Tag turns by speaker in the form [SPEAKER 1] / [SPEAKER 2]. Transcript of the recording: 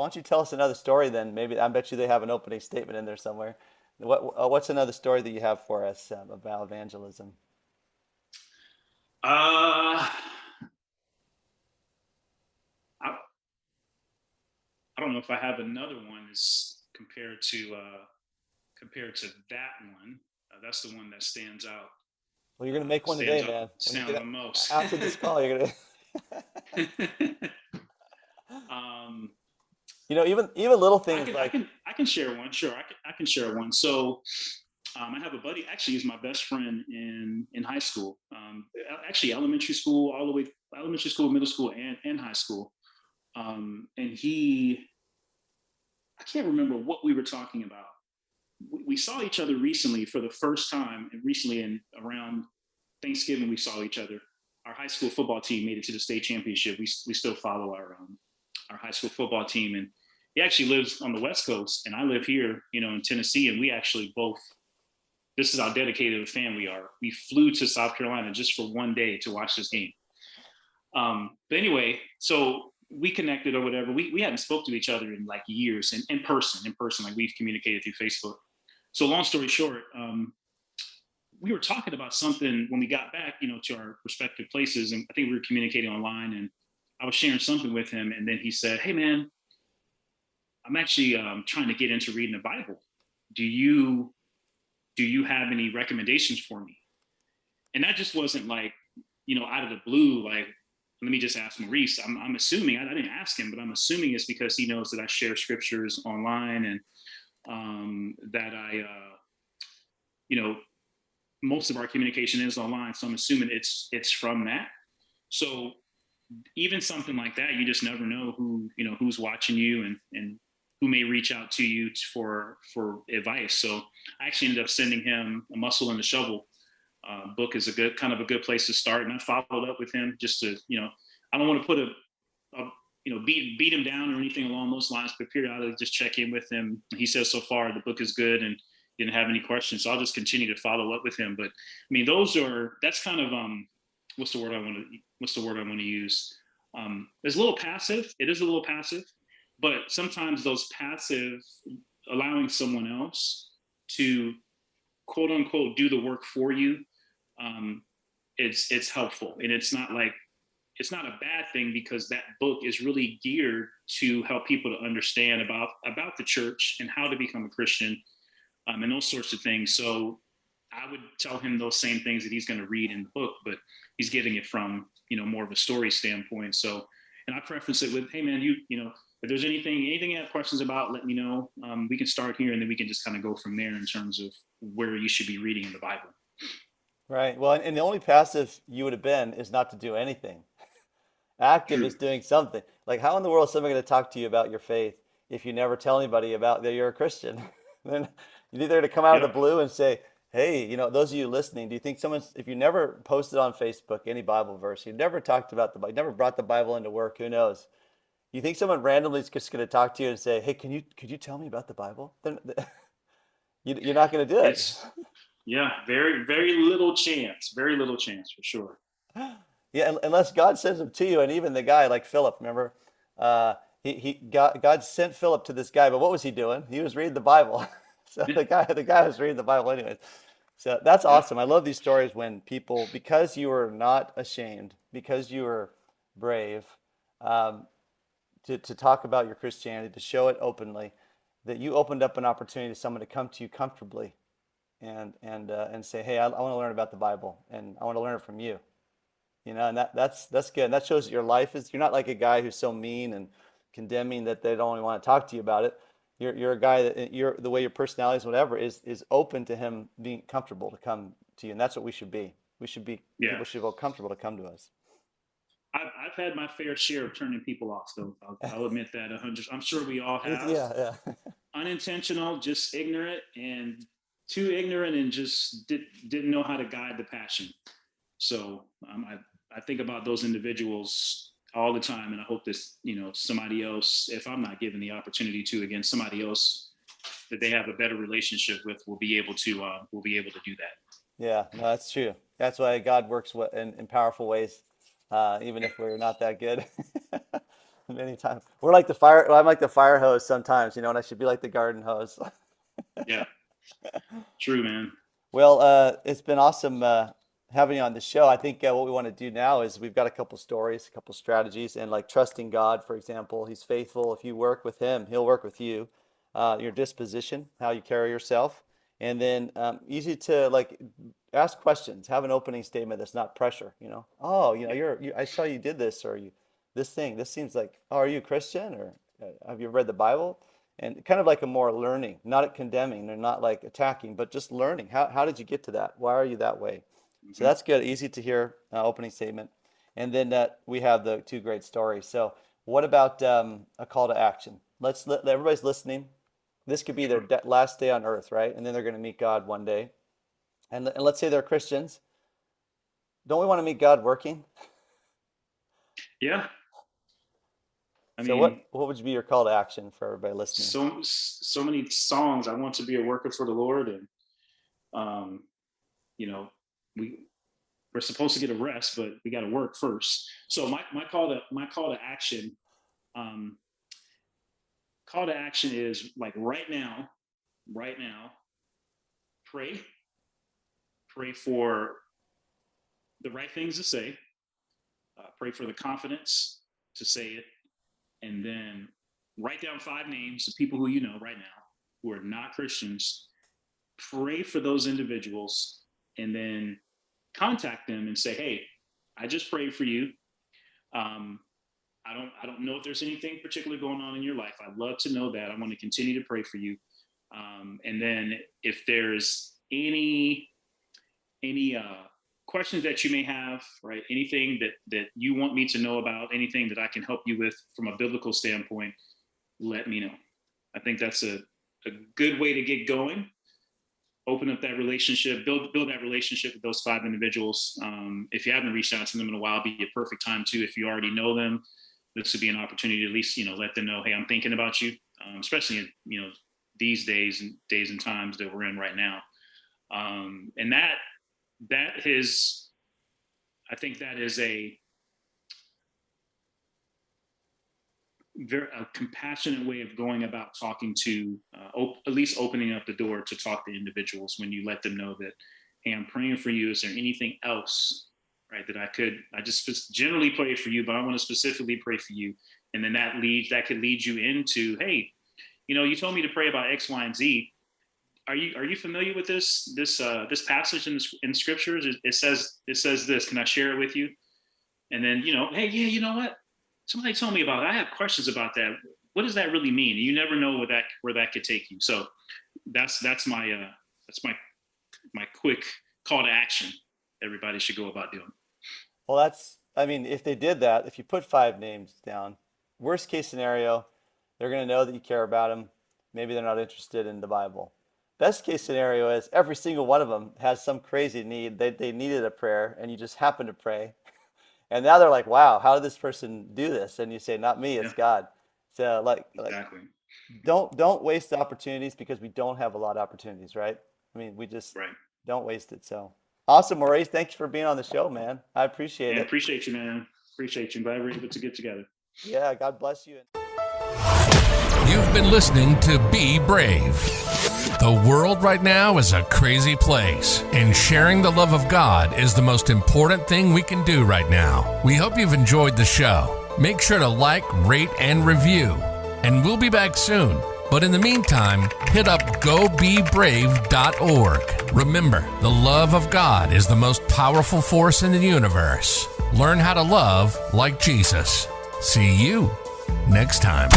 [SPEAKER 1] why don't you tell us another story then? Maybe I bet you they have an opening statement in there somewhere. What's another story that you have for us about evangelism?
[SPEAKER 2] Uh, I, I don't know if I have another one as compared to that one. That's the one that stands out.
[SPEAKER 1] Well, you're gonna make one today, man. When you
[SPEAKER 2] Stands
[SPEAKER 1] get
[SPEAKER 2] out the most.
[SPEAKER 1] after this call, you're gonna.
[SPEAKER 2] um,
[SPEAKER 1] Even little things like.
[SPEAKER 2] I can share one. Sure, I can share one. So I have a buddy. Actually, he's my best friend in high school. Actually, elementary school, middle school, and high school. And I can't remember what we were talking about. We saw each other recently for the first time, and recently in around Thanksgiving, we saw each other. Our high school football team made it to the state championship. We still follow our high school football team, and he actually lives on the West Coast, and I live here, in Tennessee, and we actually both. This is how dedicated a fan we are. We flew to South Carolina just for one day to watch this game. But anyway, so we connected or whatever. We hadn't spoke to each other in like years, in person, like we've communicated through Facebook. So long story short, we were talking about something when we got back, to our respective places, and I think we were communicating online, and I was sharing something with him, and then he said, "Hey, man, I'm actually trying to get into reading the Bible. Do you have any recommendations for me?" And that just wasn't like, out of the blue, like, let me just ask Maurice. I'm assuming, I didn't ask him, but I'm assuming it's because he knows that I share scriptures online, and that you know, most of our communication is online. So I'm assuming it's from that. So even something like that, you just never know who's watching you, and who may reach out to you for advice. So I actually ended up sending him A Muscle and a Shovel. Book is a good place to start, and I followed up with him just to, I don't want to put a beat him down or anything along those lines, but periodically just check in with him. He says so far the book is good and didn't have any questions, so I'll just continue to follow up with him. But I mean, that's kind of what's the word I want to use? It's a little passive. It is a little passive, but sometimes those passive, allowing someone else to quote unquote do the work for you, um, it's helpful, and it's not a bad thing, because that book is really geared to help people to understand about the church and how to become a Christian, and those sorts of things. So I would tell him those same things that he's going to read in the book, but he's getting it from more of a story standpoint. So, and I preference it with, "Hey man, if there's anything you have questions about, let me know. We can start here, and then we can just kind of go from there in terms of where you should be reading in the Bible."
[SPEAKER 1] Right. Well, and the only passive you would have been is not to do anything. Active is
[SPEAKER 2] True.
[SPEAKER 1] doing something. Like, how in the world is somebody going to talk to you about your faith if you never tell anybody about that you're a Christian? Then you're either going to come out of the
[SPEAKER 2] Yep.
[SPEAKER 1] blue and say, "Hey, those of you listening, do you think if you never posted on Facebook any Bible verse, you never talked about the Bible, never brought the Bible into work, who knows? You think someone randomly is just going to talk to you and say, "Hey, could you tell me about the Bible?" Then you're not going to do it.
[SPEAKER 2] It's Yeah, very very little chance. Very little chance for sure.
[SPEAKER 1] Yeah, unless God sends him to you, and even the guy like Philip, remember, God sent Philip to this guy, but what was he doing? He was reading the Bible. So
[SPEAKER 2] Yeah.
[SPEAKER 1] the guy was reading the Bible anyways. So that's
[SPEAKER 2] Yep.
[SPEAKER 1] awesome. I love these stories when people, because you were not ashamed, because you were brave, um, to talk about your Christianity, to show it openly, that you opened up an opportunity to someone to come to you comfortably and say, "Hey, I want to learn about the Bible, and I want to learn it from you." And that's good. And that shows that your life is, you're not like a guy who's so mean and condemning that they don't even want to talk to you about it. You're a guy that the way your personality is, whatever, is open to him being comfortable to come to you. And that's what we should be.
[SPEAKER 2] Yeah.
[SPEAKER 1] People should feel comfortable to come to us.
[SPEAKER 2] I've had my fair share of turning people off, though. I'll admit that 100. I'm sure we all have.
[SPEAKER 1] Yeah, yeah.
[SPEAKER 2] Unintentional, just ignorant, and too ignorant, and just didn't know how to guide the passion. So I think about those individuals all the time, and I hope this, somebody else, if I'm not given the opportunity to, again, somebody else that they have a better relationship with will be able to do that.
[SPEAKER 1] Yeah, no, that's true. That's why God works in powerful ways, even if we're not that good. Many times. We're like the fire. Well, I'm like the fire hose sometimes, and I should be like the garden hose.
[SPEAKER 2] Yeah, true, man.
[SPEAKER 1] Well, it's been awesome having you on the show. I think what we want to do now is we've got a couple stories, a couple strategies, and like trusting God, for example. He's faithful. If you work with Him, He'll work with you. Your disposition, how you carry yourself, and then easy to like ask questions. Have an opening statement that's not pressure. Oh, I saw you did this, or you this thing. This seems like, oh, are you a Christian, or have you read the Bible? And kind of like a more learning, not condemning, or not like attacking, but just learning. How did you get to that? Why are you that way? So that's good. Easy to hear opening statement. And then we have the two great stories. So what about a call to action? Let everybody's listening. This could be their last day on earth, right? And then they're going to meet God one day. And let's say they're Christians. Don't we want to meet God working?
[SPEAKER 2] Yeah.
[SPEAKER 1] So what would be your call to action for everybody listening?
[SPEAKER 2] So many songs. I want to be a worker for the Lord, and we're supposed to get a rest, but we got to work first. So my call to action, is like right now, pray for the right things to say, pray for the confidence to say it. And then write down 5 names of people who you know right now who are not Christians. Pray for those individuals, and then contact them and say, "Hey, I just prayed for you. I don't know if there's anything particular going on in your life. I'd love to know that. I want to continue to pray for you. And then if there's any questions that you may have, right? Anything that you want me to know about, anything that I can help you with from a biblical standpoint, let me know." I think that's a good way to get going. Open up that relationship, build that relationship with those 5 individuals. If you haven't reached out to them in a while, it'd be a perfect time to. If you already know them, this would be an opportunity to at least, let them know, hey, I'm thinking about you, especially in, these days and times that we're in right now. And I think that is a compassionate way of going about talking to, at least opening up the door to talk to individuals when you let them know that, hey, I'm praying for you. Is there anything else, right, that I just generally pray for you, but I want to specifically pray for you. And then that could lead you into, hey, you told me to pray about X, Y, and Z. Are you familiar with this passage in scriptures? It says this. Can I share it with you? And then, hey, yeah, you know what? Somebody told me about it. I have questions about that. What does that really mean? You never know where that could take you. So that's my quick call to action. Everybody should go about doing.
[SPEAKER 1] Well, if they did that, if you put 5 names down, worst case scenario, they're going to know that you care about them. Maybe they're not interested in the Bible. Best case scenario is every single one of them has some crazy need. They needed a prayer, and you just happen to pray. And now they're like, wow, how did this person do this? And you say, not me, it's God. So
[SPEAKER 2] exactly.
[SPEAKER 1] Don't waste the opportunities, because we don't have a lot of opportunities, right? We just don't waste it. So awesome, Maurice. Thanks for being on the show, man. I appreciate it.
[SPEAKER 2] I appreciate you, man. Appreciate you. Glad we're able to get together.
[SPEAKER 1] Yeah, God bless you.
[SPEAKER 3] You've been listening to Be Brave. The world right now is a crazy place, and sharing the love of God is the most important thing we can do right now. We hope you've enjoyed the show. Make sure to like, rate, and review. And we'll be back soon. But in the meantime, hit up gobebrave.org. Remember, the love of God is the most powerful force in the universe. Learn how to love like Jesus. See you next time.